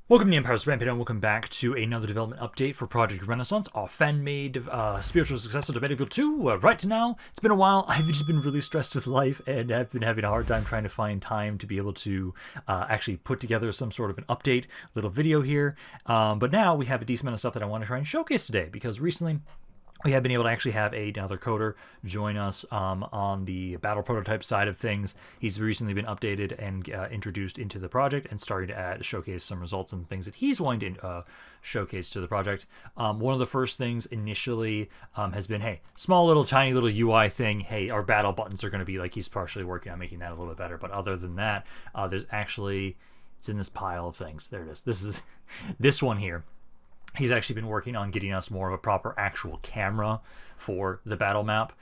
Welcome to the Empire's Rampart, and welcome back to another development update for Project Renaissance, our fan-made spiritual successor to Battlefield 2. Right now, it's been a while. I've just been really stressed with life, and I've been having a hard time trying to find time to be able to actually put together some sort of an update, little video here. But now we have a decent amount of stuff that I want to try and showcase today, because recently we have been able to actually have another coder join us on the battle prototype side of things. He's recently been updated and introduced into the project and started to showcase some results and things that he's wanting to showcase to the project. One of the first things initially has been, hey, small little tiny little UI thing. Hey, our battle buttons are going to be like, he's partially working on making that a little bit better. But other than that, there's actually, it's in this pile of things. There it is. This is this one here. He's actually been working on getting us more of a proper actual camera for the battle map,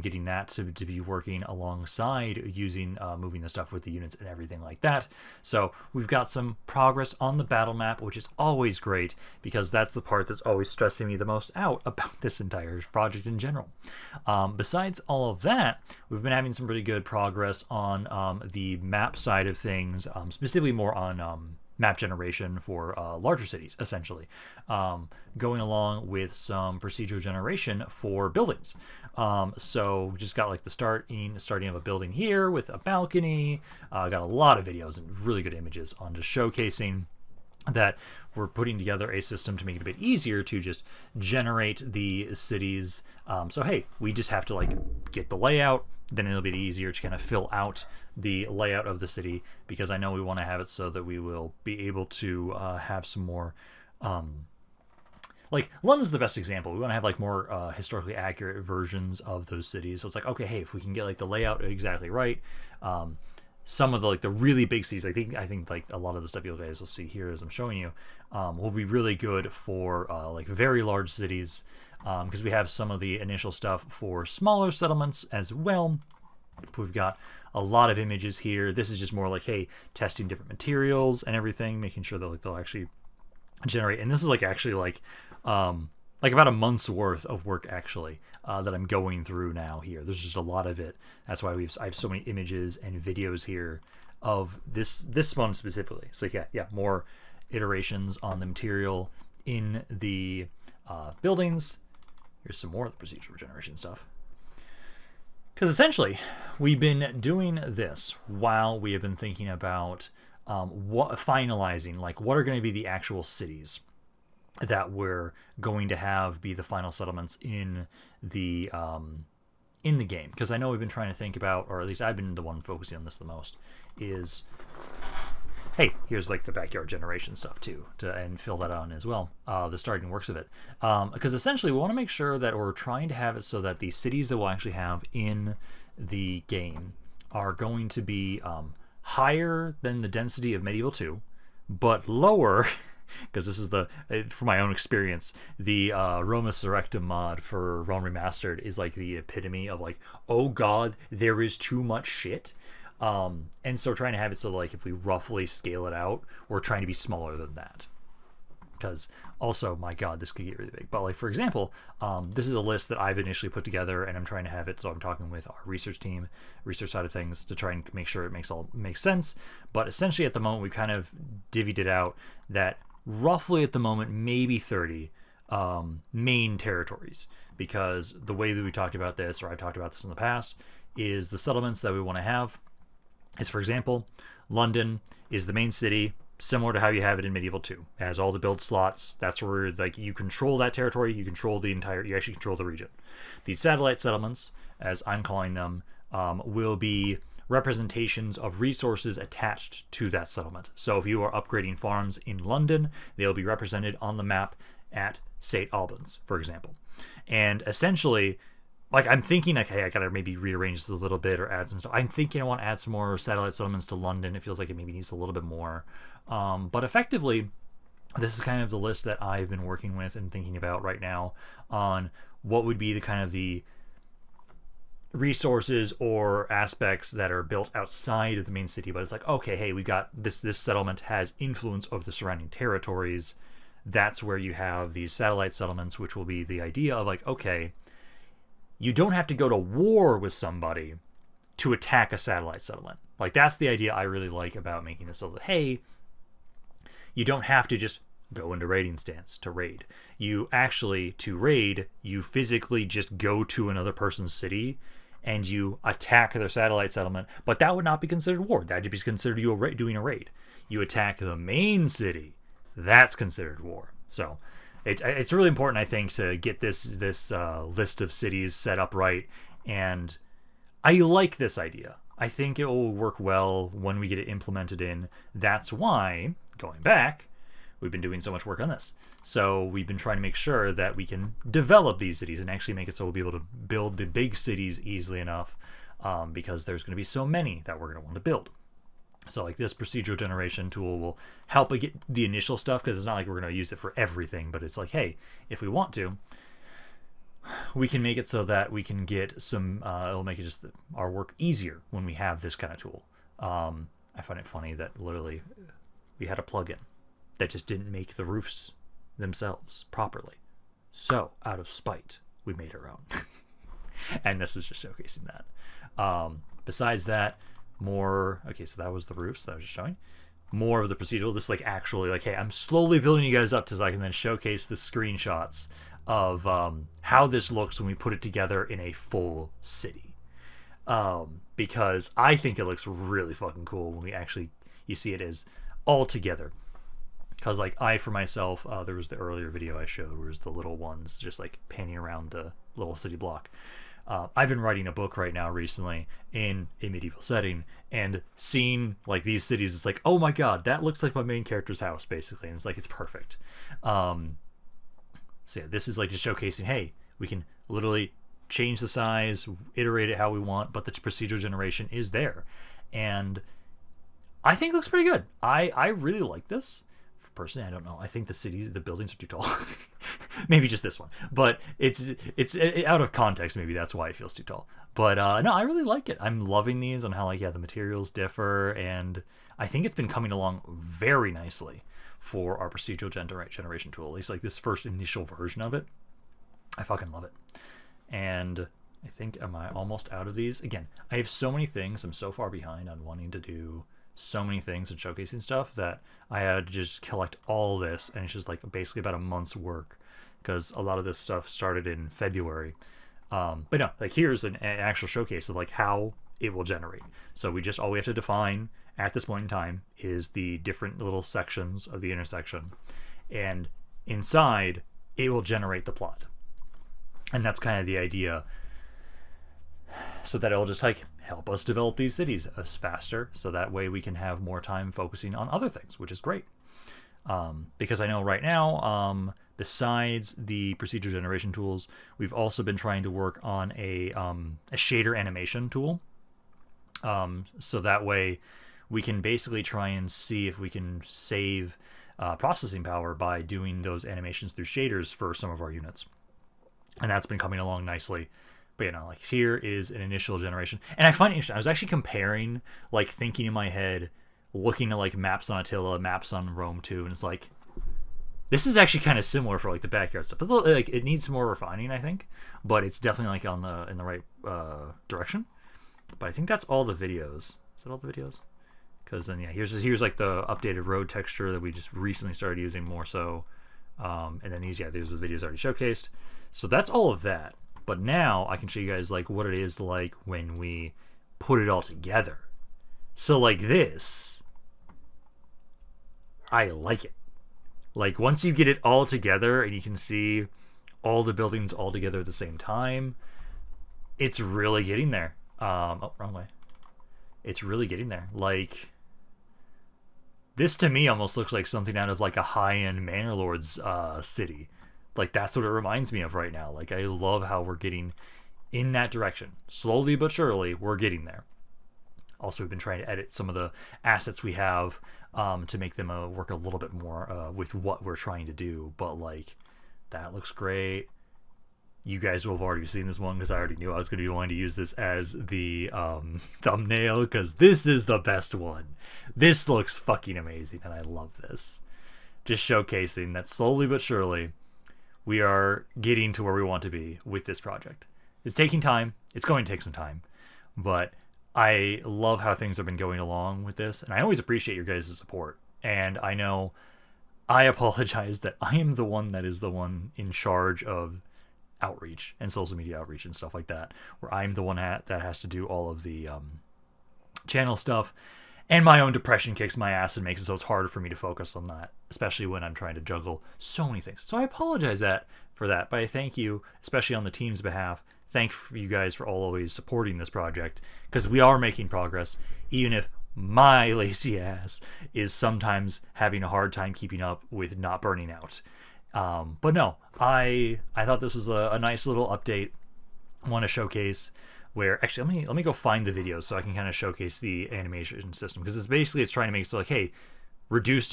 getting that to be working alongside using moving the stuff with the units and everything like that. So we've got some progress on the battle map, which is always great because that's the part that's always stressing me the most out about this entire project in general. Besides all of that, we've been having some pretty good progress on the map side of things, specifically more on map generation for larger cities, essentially, going along with some procedural generation for buildings. So we just got like the starting of a building here with a balcony. Got a lot of videos and really good images on just showcasing that we're putting together a system to make it a bit easier to just generate the cities. So hey, we just have to like get the layout, then it'll be easier to kind of fill out the layout of the city, because I know we want to have it so that we will be able to have some more like London's the best example. We want to have like more historically accurate versions of those cities. So it's like, okay, hey, if we can get like the layout exactly right, some of the like the really big cities, I think like a lot of the stuff you guys will see here as I'm showing you will be really good for like very large cities, because we have some of the initial stuff for smaller settlements as well. We've got a lot of images here. This is just more like, hey, testing different materials and everything, making sure that like they'll actually generate. And this is like actually like about a month's worth of work actually that I'm going through now here. There's just a lot of it. That's why I have so many images and videos here of this one specifically. So yeah, more iterations on the material in the buildings. Here's some more of the procedural regeneration stuff. Because essentially, we've been doing this while we have been thinking about finalizing, like what are going to be the actual cities that we're going to have be the final settlements in the game. Because I know we've been trying to think about, or at least I've been the one focusing on this the most, is hey, here's like the backyard generation stuff too, and fill that on as well, the starting works of it. Because essentially we want to make sure that we're trying to have it so that the cities that we'll actually have in the game are going to be higher than the density of Medieval 2, but lower, because this is from my own experience, the Roma Surrectum mod for Rome Remastered is like the epitome of like, oh god, there is too much shit. And so trying to have it so like if we roughly scale it out, we're trying to be smaller than that, because also, my god, this could get really big. But like, for example, this is a list that I've initially put together, and I'm trying to have it so I'm talking with our research team, research side of things, to try and make sure it makes sense. But essentially at the moment we kind of divvied it out that roughly at the moment maybe 30 main territories, because the way that we talked about this, or I've talked about this in the past, is the settlements that we want to have is, for example, London is the main city, similar to how you have it in Medieval 2. It has all the build slots. That's where like you control that territory, you control the entire, you actually control the region. These satellite settlements, as I'm calling them, will be representations of resources attached to that settlement. So if you are upgrading farms in London, they'll be represented on the map at St. Albans, for example. And essentially, like, I'm thinking like, hey, I gotta maybe rearrange this a little bit or add some stuff. I'm thinking I want to add some more satellite settlements to London. It feels like it maybe needs a little bit more. But effectively, this is kind of the list that I've been working with and thinking about right now on what would be the kind of the resources or aspects that are built outside of the main city. But it's like, okay, hey, we got this settlement has influence over the surrounding territories. That's where you have these satellite settlements, which will be the idea of like, okay, you don't have to go to war with somebody to attack a satellite settlement. Like, that's the idea I really like about making this so that, hey, you don't have to just go into raiding stance to raid. You actually, to raid, you physically just go to another person's city and you attack their satellite settlement, but that would not be considered war. That would be considered you doing a raid. You attack the main city, that's considered war. So it's really important, I think, to get this list of cities set up right, and I like this idea. I think it will work well when we get it implemented in. That's why, going back, we've been doing so much work on this. So we've been trying to make sure that we can develop these cities and actually make it so we'll be able to build the big cities easily enough, because there's going to be so many that we're going to want to build. So like this procedural generation tool will help get the initial stuff, because it's not like we're going to use it for everything, but it's like, hey, if we want to, we can make it so that we can get some, it'll make it just our work easier when we have this kind of tool. I find it funny that literally we had a plugin that just didn't make the roofs themselves properly. So out of spite, we made our own. And this is just showcasing that. Besides that, more, okay, so that was the roofs that I was just showing. More of the procedural. This is like actually like, hey, I'm slowly building you guys up so I can then showcase the screenshots of how this looks when we put it together in a full city. Because I think it looks really fucking cool when we actually, you see it as all together. Because like I, for myself, there was the earlier video I showed where it was the little ones just like panning around a little city block. I've been writing a book right now recently in a medieval setting, and seeing like these cities, it's like, oh my god, that looks like my main character's house basically, and it's like, it's perfect. So yeah, this is like just showcasing, hey, we can literally change the size, iterate it how we want, but the procedural generation is there, and I think it looks pretty good. I really like this. Personally, I don't know. I think the buildings are too tall. Maybe just this one, but it's out of context. Maybe that's why it feels too tall. But no, I really like it. I'm loving these on how like, yeah, the materials differ, and I think it's been coming along very nicely for our procedural generation tool. At least like this first initial version of it, I fucking love it. And I think, am I almost out of these? Again, I have so many things. I'm so far behind on wanting to do so many things and showcasing stuff that I had to just collect all this, and it's just like basically about a month's work, because a lot of this stuff started in February. But no, like here's an actual showcase of like how it will generate. So all we have to define at this point in time is the different little sections of the intersection, and inside it will generate the plot. And that's kind of the idea, so that it'll just like help us develop these cities faster, so that way we can have more time focusing on other things, which is great. Because I know right now, besides the procedure generation tools, we've also been trying to work on a shader animation tool. So that way we can basically try and see if we can save processing power by doing those animations through shaders for some of our units. And that's been coming along nicely. But you know, like here is an initial generation. And I find it interesting. I was actually comparing, like thinking in my head, looking at like maps on Attila, maps on Rome 2, and it's like, this is actually kind of similar for like the backyard stuff. But like it needs some more refining, I think. But it's definitely like in the right direction. But I think that's all the videos. Is that all the videos? Because then yeah, here's like the updated road texture that we just recently started using more so. And then there's the videos already showcased. So that's all of that. But now I can show you guys like what it is like when we put it all together. So like this, I like it. Like once you get it all together and you can see all the buildings all together at the same time, it's really getting there. Oh, wrong way. It's really getting there. Like this to me almost looks like something out of like a high-end Manor Lord's city. Like that's what it reminds me of right now. Like I love how we're getting in that direction. Slowly but surely, we're getting there. Also, we've been trying to edit some of the assets we have to make them work a little bit more with what we're trying to do. But like, that looks great. You guys will have already seen this one because I already knew I was going to be wanting to use this as the thumbnail, because this is the best one. This looks fucking amazing, and I love this. Just showcasing that slowly but surely, we are getting to where we want to be with this project. It's taking time. It's going to take some time. But I love how things have been going along with this. And I always appreciate your guys' support. And I know I apologize that I am the one that is the one in charge of outreach and social media outreach and stuff like that, where I'm the one that has to do all of the channel stuff, and my own depression kicks my ass and makes it so it's harder for me to focus on that, especially when I'm trying to juggle so many things. So I apologize for that, but I thank you, especially on the team's behalf. Thank you guys for always supporting this project, because we are making progress, even if my lazy ass is sometimes having a hard time keeping up with not burning out. But no, I thought this was a nice little update. I want to showcase where, actually, let me go find the video so I can kind of showcase the animation system, because it's trying to make it so like, hey, reduce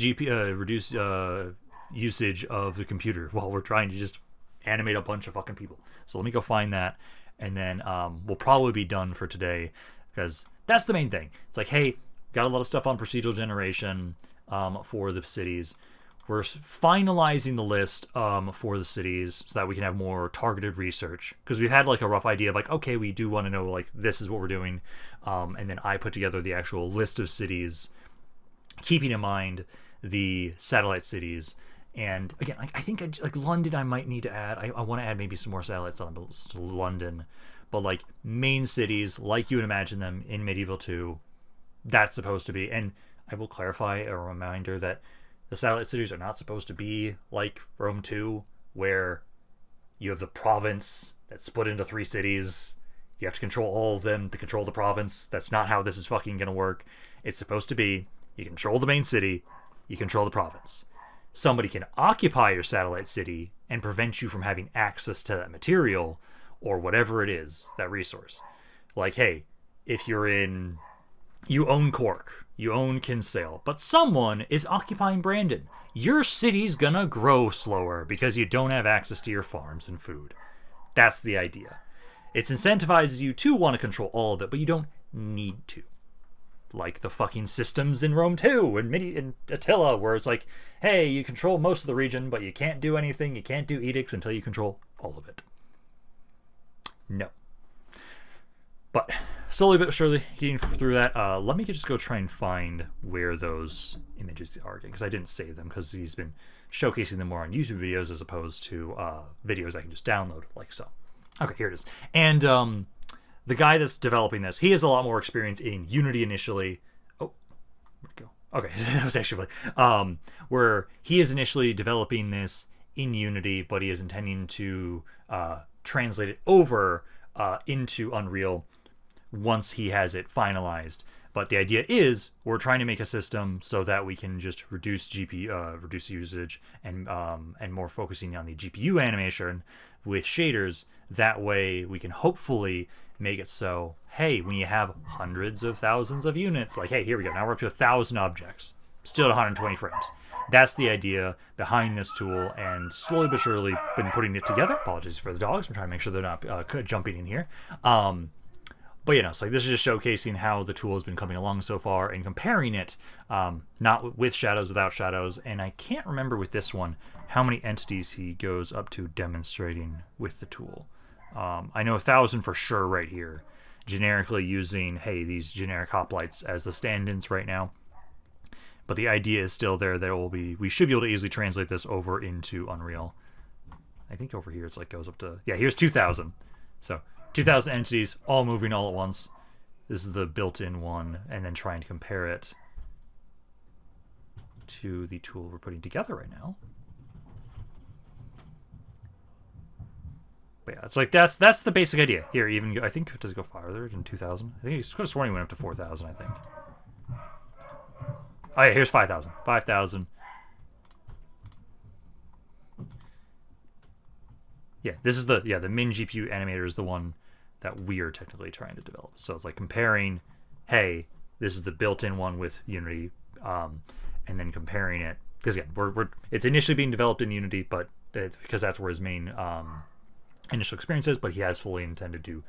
usage of the computer while we're trying to just animate a bunch of fucking people. So let me go find that, and then we'll probably be done for today, because that's the main thing. It's like, hey, got a lot of stuff on procedural generation for the cities. We're finalizing the list for the cities so that we can have more targeted research, because we've had like a rough idea of like, okay, we do want to know like this is what we're doing, and then I put together the actual list of cities, keeping in mind the satellite cities. And again, I think like London I might need to add. I want to add maybe some more satellites to London, but like main cities like you would imagine them in Medieval 2, that's supposed to be. And I will clarify a reminder that the satellite cities are not supposed to be like Rome 2, where you have the province that's split into 3 cities. You have to control all of them to control the province. That's not how this is fucking gonna work. It's supposed to be, you control the main city, you control the province. Somebody can occupy your satellite city and prevent you from having access to that material or whatever it is, that resource. Like, hey, if you own Cork, you own Kinsale, but someone is occupying Brandon, your city's gonna grow slower because you don't have access to your farms and food. That's the idea. It incentivizes you to want to control all of it, but you don't need to. Like the fucking systems in Rome 2 and in Attila, where it's like, hey, you control most of the region, but you can't do anything, you can't do edicts until you control all of it. No. But slowly but surely getting through that. Let me just go try and find where those images are, because I didn't save them, because he's been showcasing them more on YouTube videos as opposed to videos I can just download, like so. Okay, here it is. And the guy that's developing this, he has a lot more experience in Unity initially. Oh, where'd it go? Okay, that was actually where he is initially developing this in Unity, but he is intending to translate it over into Unreal once he has it finalized. But the idea is we're trying to make a system so that we can just reduce reduce usage and more focusing on the GPU animation with shaders. That way we can hopefully make it so, hey, when you have hundreds of thousands of units, like, hey, here we go, now we're up to 1,000 objects, still at 120 frames. That's the idea behind this tool, and slowly but surely been putting it together. Apologies for the dogs, I'm trying to make sure they're not jumping in here. But you know, so like, this is just showcasing how the tool has been coming along so far and comparing it, not with shadows, without shadows. And I can't remember with this one how many entities he goes up to demonstrating with the tool. I know 1,000 for sure right here, generically using, hey, these generic hoplites as the stand-ins right now. But the idea is still there that we should be able to easily translate this over into Unreal. I think over here it's like goes up to, yeah, here's 2,000. So 2,000 entities all moving all at once. This is the built-in one, and then trying to compare it to the tool we're putting together right now. But yeah, it's like that's the basic idea. Here, even I think, does it go farther than 2,000? I think could have sworn he went up to 4,000. I think. Oh yeah, here's 5,000. 5,000. Yeah, this is the Min GPU Animator is the one that we are technically trying to develop. So it's like comparing, hey, this is the built-in one with Unity, and then comparing it, because again, it's initially being developed in Unity, but because that's where his main initial experience is, but he has fully intended to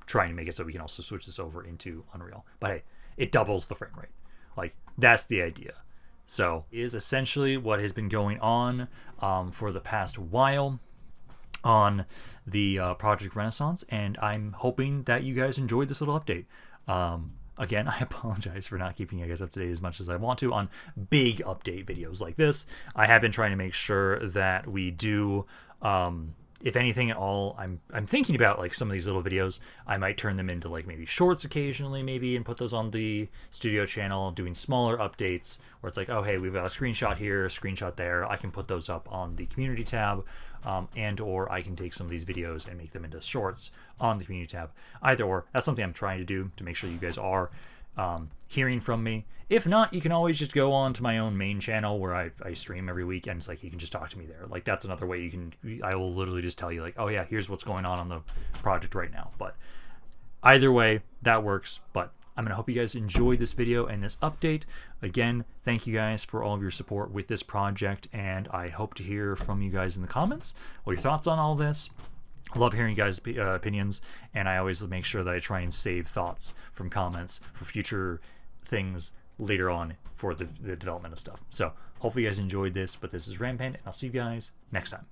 trying to make it so we can also switch this over into Unreal. But hey, it doubles the frame rate. Like, that's the idea. So is essentially what has been going on for the past while on the Project Renaissance, and I'm hoping that you guys enjoyed this little update. again, I apologize for not keeping you guys up to date as much as I want to on big update videos like this. I have been trying to make sure that we do, if anything at all, I'm thinking about like some of these little videos. I might turn them into like maybe shorts occasionally, maybe, and put those on the studio channel, doing smaller updates where it's like, oh hey, we've got a screenshot here, a screenshot there. I can put those up on the community tab, and or I can take some of these videos and make them into shorts on the community tab. Either or, that's something I'm trying to do to make sure you guys are hearing from me. If not, you can always just go on to my own main channel where I stream every week, and it's like you can just talk to me there. Like that's another way you can, I will literally just tell you like, oh yeah, here's what's going on the project right now. But either way, that works. But I'm gonna hope you guys enjoyed this video and this update. Again, thank you guys for all of your support with this project, and I hope to hear from you guys in the comments what your thoughts on all this. I love hearing you guys' opinions, and I always make sure that I try and save thoughts from comments for future things later on for the development of stuff. So hopefully you guys enjoyed this, but this is Rampant, and I'll see you guys next time.